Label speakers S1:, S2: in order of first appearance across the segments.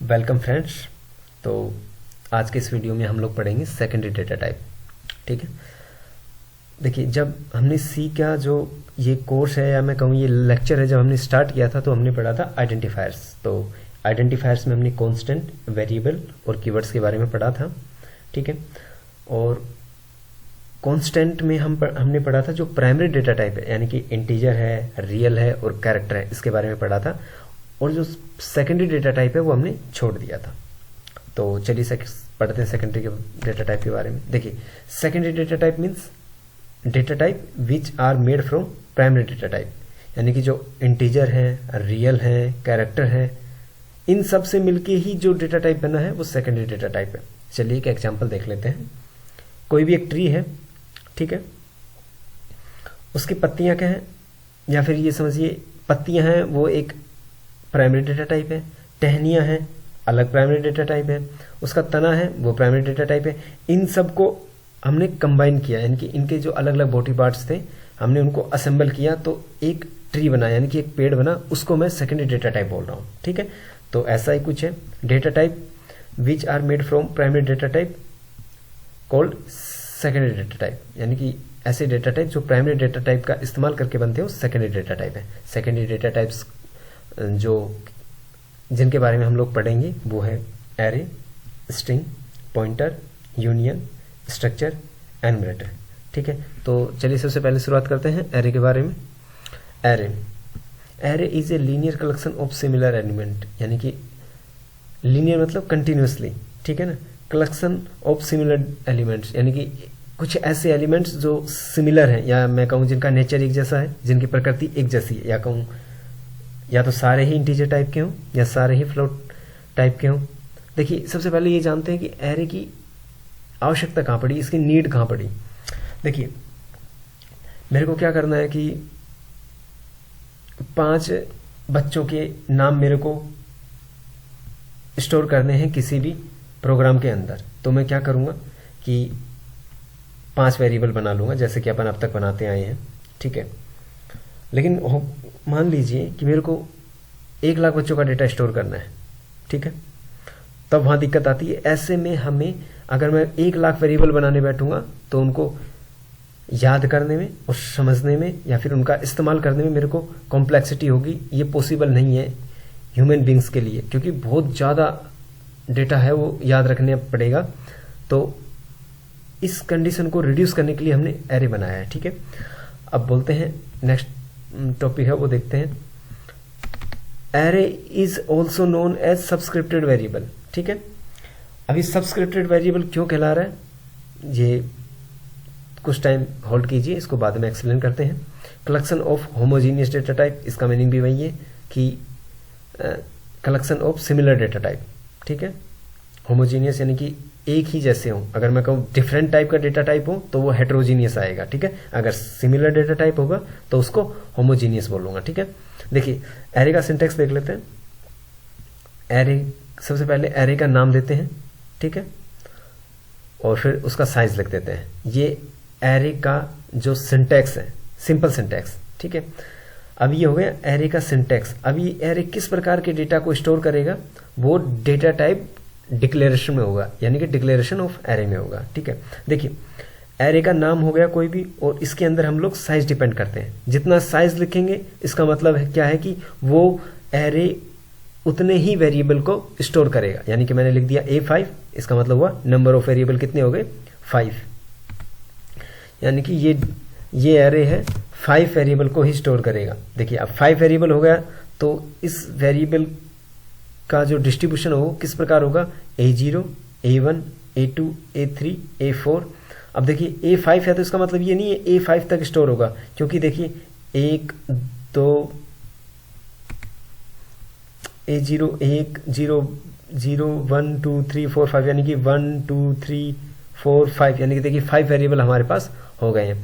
S1: Welcome friends. तो आज के इस वीडियो में हम लोग पढ़ेंगे सेकेंडरी डेटा टाइप। ठीक है, देखिए जब हमने सी का जो ये कोर्स है या मैं कहूँ ये लेक्चर है, जब हमने स्टार्ट किया था तो हमने पढ़ा था आइडेंटिफायर्स। तो आइडेंटिफायर्स में हमने कांस्टेंट, वेरिएबल और कीवर्ड्स के बारे में पढ़ा था। ठीक है, और कांस्टेंट में हमने पढ़ा था जो प्राइमरी डेटा टाइप है, यानी कि इंटीजर है, रियल है और कैरेक्टर है, इसके बारे में पढ़ा था। और जो सेकेंडरी डेटा टाइप है वो हमने छोड़ दिया था। तो चलिए पढ़ते हैं सेकेंडरी के डेटा टाइप के बारे में। देखिए, secondary data type means data type which are made from primary data type, यानी कि जो इंटीजर है, रियल है, कैरेक्टर है, इन सब से मिलके ही जो डेटा टाइप बना है वो सेकेंडरी डेटा टाइप है। चलिए एक एग्जांपल देख लेते हैं। कोई भी एक ट्री है, ठीक है, उसकी पत्तियां क्या है, या फिर ये समझिए पत्तियां हैं वो एक प्राइमरी डेटा टाइप है, टहनियां हैं अलग प्राइमरी डेटा टाइप है, उसका तना है वो प्राइमरी डेटा टाइप है। इन सब को हमने कंबाइन किया, यानी कि इनके जो अलग अलग बॉडी पार्ट्स थे हमने उनको असेंबल किया तो एक ट्री बना, यानी कि एक पेड़ बना, उसको मैं सेकेंडरी डेटा टाइप बोल रहा हूँ। ठीक है, तो ऐसा ही कुछ है। Data type which are made from primary data type called secondary data type, यानी कि ऐसे डेटा टाइप जो प्राइमरी डेटा टाइप का इस्तेमाल करके बनते हैं वो सेकेंडरी डेटा टाइप है। सेकेंडरी डेटा टाइप्स जो जिनके बारे में हम लोग पढ़ेंगे वो है array, string, pointer, union, structure, enumerator. ठीक है, तो चलिए सबसे पहले शुरुआत करते हैं एरे के बारे में। Array is a linear collection of similar element, यानी कि लीनियर मतलब कंटिन्यूसली, ठीक है ना, कलेक्शन ऑफ सिमिलर एलिमेंट्स, यानी कि कुछ ऐसे एलिमेंट्स जो सिमिलर हैं, या मैं कहूँ जिनका नेचर एक जैसा है, जिनकी प्रकृति एक जैसी है, या कहूँ या तो सारे ही इंटीजर टाइप के हों या सारे ही फ्लोट टाइप के हों। देखिए सबसे पहले ये जानते हैं कि एरे की आवश्यकता कहाँ पड़ी, इसकी नीड कहाँ पड़ी। देखिए मेरे को क्या करना है कि 5 बच्चों के नाम मेरे को स्टोर करने हैं किसी भी प्रोग्राम के अंदर, तो मैं क्या करूँगा कि 5 वेरिएबल बना लूँगा, जैसे कि अपन अब तक बनाते आए हैं। ठीक है, लेकिन मान लीजिए कि मेरे को 1 लाख बच्चों का डेटा स्टोर करना है, ठीक है, तब वहाँ दिक्कत आती है। ऐसे में हमें, अगर मैं 1 लाख वेरिएबल बनाने बैठूंगा तो उनको याद करने में और समझने में या फिर उनका इस्तेमाल करने में मेरे को कॉम्प्लेक्सिटी होगी। ये पॉसिबल नहीं है ह्यूमन बींग्स के लिए, क्योंकि बहुत ज़्यादा डेटा है वो याद रखने पड़ेगा। तो इस कंडीशन को रिड्यूस करने के लिए हमने एरे बनाया है। ठीक है, अब बोलते हैं नेक्स्ट टॉपिक है वो देखते हैं। Array is also known as subscripted variable. ठीक है, अभी सब्सक्रिप्टेड वेरिएबल क्यों कहला रहा है, ये कुछ टाइम होल्ड कीजिए, इसको बाद में एक्सप्लेन करते हैं। Collection of homogeneous data type, इसका मीनिंग भी वही है कि collection of similar data type. ठीक है, होमोजीनियस यानी कि एक ही जैसे हो। अगर मैं कहूँ डिफरेंट टाइप का डेटा टाइप हो तो वो हेट्रोजीनियस आएगा। ठीक है, अगर सिमिलर डेटा टाइप होगा तो उसको होमोजीनियस बोलूंगा। ठीक है, देखिए एरे का सिंटेक्स देख लेते हैं। एरे, सबसे पहले एरे का नाम देते हैं, ठीक है, और फिर उसका साइज लिख देते हैं। ये एरे का जो सिंटेक्स है, सिंपल सिंटेक्स। ठीक है, अब ये हो गया एरे का सिंटेक्स। अब ये एरे किस प्रकार के डेटा को स्टोर करेगा, वो डेटा टाइप डिक्लेरेशन में होगा, यानी कि डिक्लेरेशन ऑफ एरे में होगा। ठीक है, देखिए एरे का नाम हो गया कोई भी, और इसके अंदर हम लोग साइज डिपेंड करते हैं। जितना साइज लिखेंगे इसका मतलब है क्या है कि वो एरे उतने ही वेरिएबल को स्टोर करेगा। यानी कि मैंने लिख दिया A5, इसका मतलब हुआ नंबर ऑफ वेरिएबल कितने हो गए, 5, यानी कि ये एरे है 5 वेरिएबल को ही स्टोर करेगा। देखिए अब 5 वेरिएबल हो गया तो इस वेरिएबल का जो डिस्ट्रीब्यूशन हो किस प्रकार होगा, A0, A1, A2, A3, A4। अब देखिए A5 है तो इसका मतलब ये नहीं है A5 तक स्टोर होगा, क्योंकि देखिए 1 2 A0 1 0 0 1 2 3 4 5, यानी कि 1 2 3 4 5, यानी कि देखिए 5 वेरिएबल हमारे पास हो गए हैं।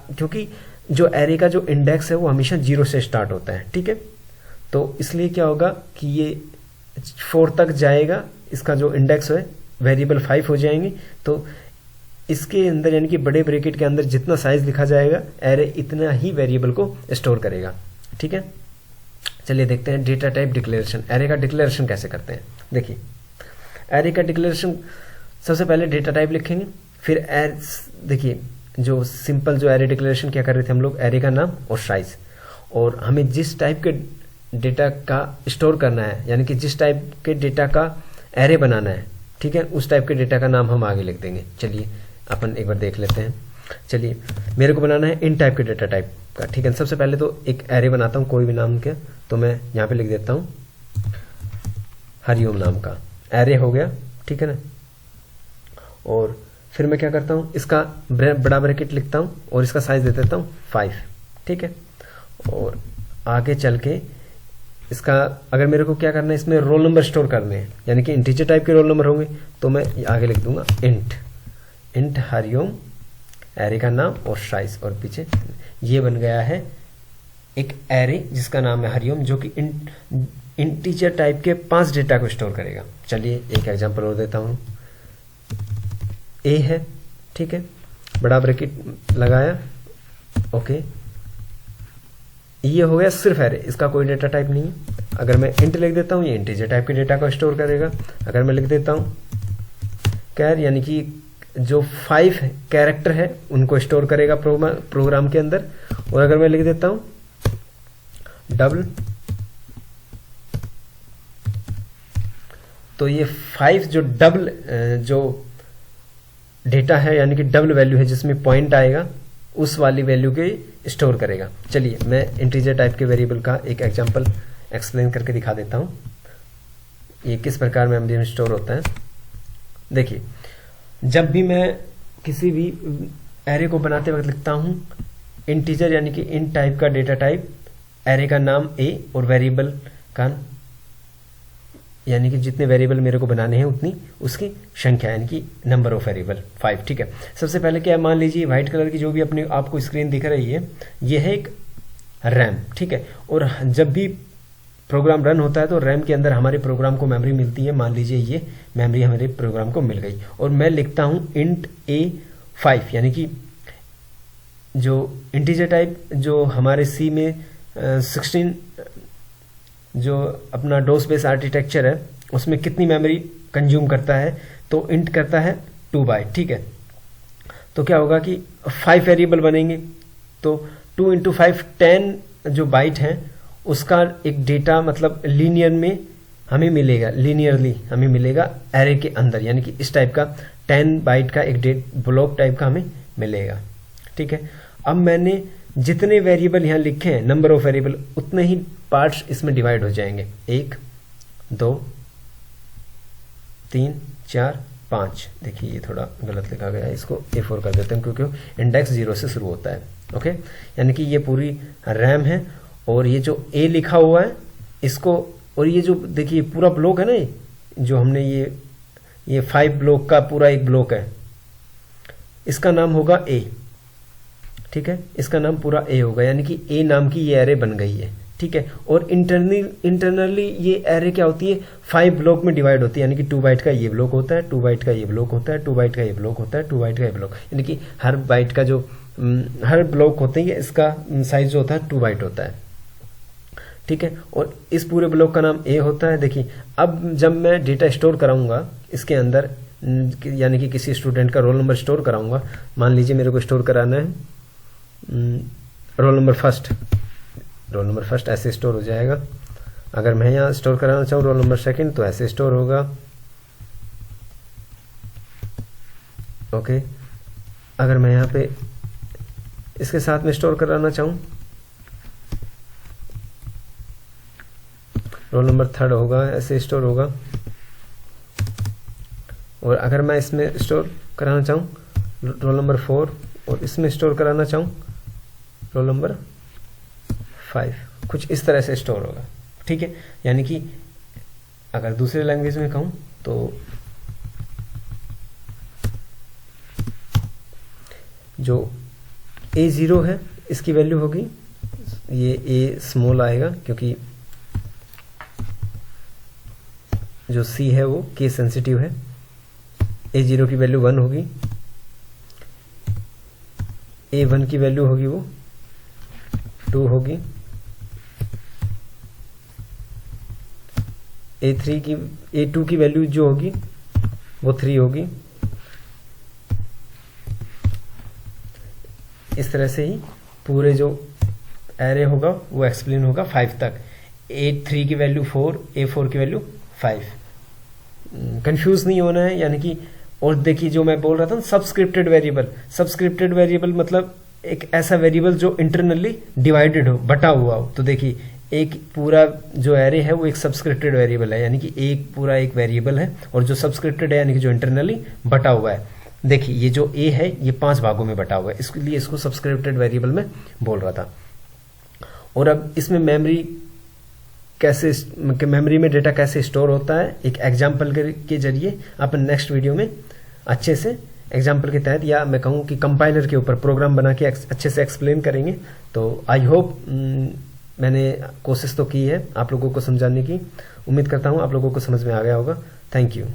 S1: क्योंकि जो एरे का जो इंडेक्स है वो हमेशा 0 से स्टार्ट होता है। ठीक है, तो इसलिए क्या होगा कि ये 4 तक जाएगा, इसका जो इंडेक्स है वेरिएबल 5 हो जाएंगे। तो इसके अंदर यानी कि बड़े ब्रैकेट के अंदर जितना साइज लिखा जाएगा एरे इतना ही वेरिएबल को स्टोर करेगा। ठीक है, चलिए देखते हैं डेटा टाइप डिक्लेरेशन। एरे का डिक्लेरेशन कैसे करते हैं। देखिए एरे का डिक्लेरेशन, सबसे पहले डेटा टाइप लिखेंगे, फिर देखिए जो सिंपल जो एरे डिक्लेरेशन क्या कर रहे थे हम लोग, एरे का नाम और साइज, और हमें जिस टाइप के डेटा का स्टोर करना है, यानी कि जिस टाइप के डेटा का एरे बनाना है, ठीक है, उस टाइप के डेटा का नाम हम आगे लिख देंगे। चलिए अपन एक बार देख लेते हैं। चलिए मेरे को बनाना है इन टाइप के डेटा टाइप का, ठीक है। सबसे पहले तो एक एरे बनाता हूँ कोई भी नाम के, तो मैं यहाँ पे लिख देता हूँ हरिओम नाम का एरे हो गया, ठीक है ना। और फिर मैं क्या करता हूँ, इसका बड़ा ब्रैकेट लिखता हूँ और इसका साइज दे देता हूँ 5, ठीक है। और आगे चल के इसका अगर मेरे को क्या करना है, इसमें रोल नंबर स्टोर करने हैं, यानी कि इंटीजर टाइप के रोल नंबर होंगे, तो मैं आगे लिख दूंगा इंट हरिओम, एरे का नाम और साइज, और पीछे ये बन गया है एक एरे जिसका नाम है हरिओम, जो कि इंटीजर टाइप के 5 डेटा को स्टोर करेगा। चलिए एक एग्जांपल और देता हूँ। ए है, ठीक है, बड़ा ब्रैकेट लगाया, ओके। ये हो गया सिर्फ एरे, इसका कोई डेटा टाइप नहीं है। अगर मैं इंट लिख देता हूँ, ये इंटीजर टाइप के डेटा को स्टोर करेगा। अगर मैं लिख देता हूँ कैर, यानी कि जो 5 कैरेक्टर है उनको स्टोर करेगा प्रोग्राम के अंदर। और अगर मैं लिख देता हूँ डबल, तो ये 5 जो डबल जो डेटा है, यानी कि डबल वैल्यू है जिसमें पॉइंट आएगा, उस वाली वैल्यू के स्टोर करेगा। चलिए मैं इंटीजर टाइप के वेरिएबल का एक एग्जांपल एक्सप्लेन करके दिखा देता हूँ, ये किस प्रकार मेमोरी में स्टोर होता है। देखिए जब भी मैं किसी भी एरे को बनाते वक्त लिखता हूँ इंटीजर, यानी कि इन टाइप का डेटा टाइप, एरे का नाम ए और वेरिएबल का, यानी कि जितने वेरिएबल मेरे को बनाने हैं उतनी उसकी संख्या, यानी कि नंबर ऑफ वेरिएबल 5, ठीक है। सबसे पहले क्या, मान लीजिए व्हाइट कलर की जो भी अपने आपको स्क्रीन दिख रही है, ये है एक रैम, ठीक है। और जब भी प्रोग्राम रन होता है तो रैम के अंदर हमारे प्रोग्राम को मेमोरी मिलती है। मान लीजिए ये मेमोरी हमारे प्रोग्राम को मिल गई, और मैं लिखता हूँ इंट A5, यानी कि जो इंटीजर टाइप जो हमारे सी में 16 जो अपना डोस बेस आर्किटेक्चर है उसमें कितनी मेमोरी कंज्यूम करता है, तो इंट करता है 2 बाइट, ठीक है। तो क्या होगा कि 5 वेरिएबल बनेंगे, तो 2 × 5 10 जो बाइट है उसका एक डेटा मतलब लीनियर में हमें मिलेगा, लीनियरली हमें मिलेगा एरे के अंदर, यानी कि इस टाइप का 10 बाइट का एक ब्लॉक टाइप का हमें मिलेगा, ठीक है। अब मैंने जितने वेरिएबल यहाँ लिखे हैं, नंबर ऑफ वेरिएबल, उतने ही पार्ट्स इसमें डिवाइड हो जाएंगे, 1 2 3 4 5। देखिए ये थोड़ा गलत लिखा गया है, इसको A4 कर देते हैं क्योंकि इंडेक्स 0 से शुरू होता है, ओके। यानी कि ये पूरी रैम है, और ये जो A लिखा हुआ है इसको, और ये जो देखिए पूरा ब्लॉक है ना, जो हमने ये 5 ब्लॉक का पूरा एक ब्लॉक है, इसका नाम होगा A, ठीक है। इसका नाम पूरा A होगा, यानी कि A नाम की ये एरे बन गई है, ठीक है। और इंटरनली ये एरे क्या होती है, 5 ब्लॉक में डिवाइड होती है, यानी कि 2 बाइट का ये ब्लॉक होता है, 2 बाइट का ये ब्लॉक होता है, 2 बाइट का ये ब्लॉक होता है, 2 बाइट का ये ब्लॉक, यानी कि हर बाइट का जो हर ब्लॉक होते हैं इसका साइज जो होता है 2 बाइट होता है, ठीक है। और इस पूरे ब्लॉक का नाम A होता है। देखिए अब जब मैं डेटा स्टोर कराऊंगा इसके अंदर, यानी कि किसी स्टूडेंट का रोल नंबर स्टोर कराऊंगा, मान लीजिए मेरे को स्टोर कराना है रोल नंबर फर्स्ट, ऐसे स्टोर हो जाएगा। अगर मैं यहाँ स्टोर कराना चाहूँ रोल नंबर सेकंड, तो ऐसे स्टोर होगा, ओके। अगर मैं यहाँ पे इसके साथ में स्टोर कराना चाहूँ रोल नंबर थर्ड होगा, ऐसे स्टोर होगा। और अगर मैं इसमें स्टोर कराना चाहूँ रोल नंबर 4, और इसमें स्टोर कराना चाहूँ रोल नंबर 5, कुछ इस तरह से स्टोर होगा, ठीक है। यानी कि अगर दूसरे लैंग्वेज में कहूँ तो जो A0 है इसकी वैल्यू होगी, ये A स्मॉल आएगा क्योंकि जो C है वो केस सेंसिटिव है। A0 की वैल्यू 1 होगी, A1 की वैल्यू होगी वो 2 होगी, A3 की A2 की वैल्यू जो होगी वो 3 होगी। इस तरह से ही पूरे जो एरे होगा वो एक्सप्लेन होगा 5 तक। A3 की वैल्यू 4, A4 की वैल्यू 5। कंफ्यूज नहीं होना है, यानी कि और देखिए जो मैं बोल रहा था ना, सब्सक्रिप्टेड वेरिएबल, सब्सक्रिप्टेड वेरिएबल मतलब एक ऐसा वेरिएबल जो इंटरनली डिवाइडेड हो, बटा हुआ हो। तो देखिए एक पूरा जो एरे है वो एक सब्सक्रिप्टेड वेरिएबल है, यानी कि एक पूरा एक वेरिएबल है, और जो सब्सक्रिप्टेड है यानी कि जो इंटरनली बटा हुआ है। देखिए ये जो ए है ये 5 भागों में बटा हुआ है, इसलिए इसको सब्सक्रिप्टेड वेरिएबल में बोल रहा था। और अब इसमें मेमोरी कैसे, मेमोरी में डेटा कैसे स्टोर होता है, एक एग्जाम्पल के जरिए अपन नेक्स्ट वीडियो में अच्छे से एग्जाम्पल के तहत, या मैं कहूँ कि कंपाइलर के ऊपर प्रोग्राम बना के अच्छे से एक्सप्लेन करेंगे। तो आई होप मैंने कोशिश तो की है आप लोगों को समझाने की। उम्मीद करता हूँ आप लोगों को समझ में आ गया होगा। Thank you.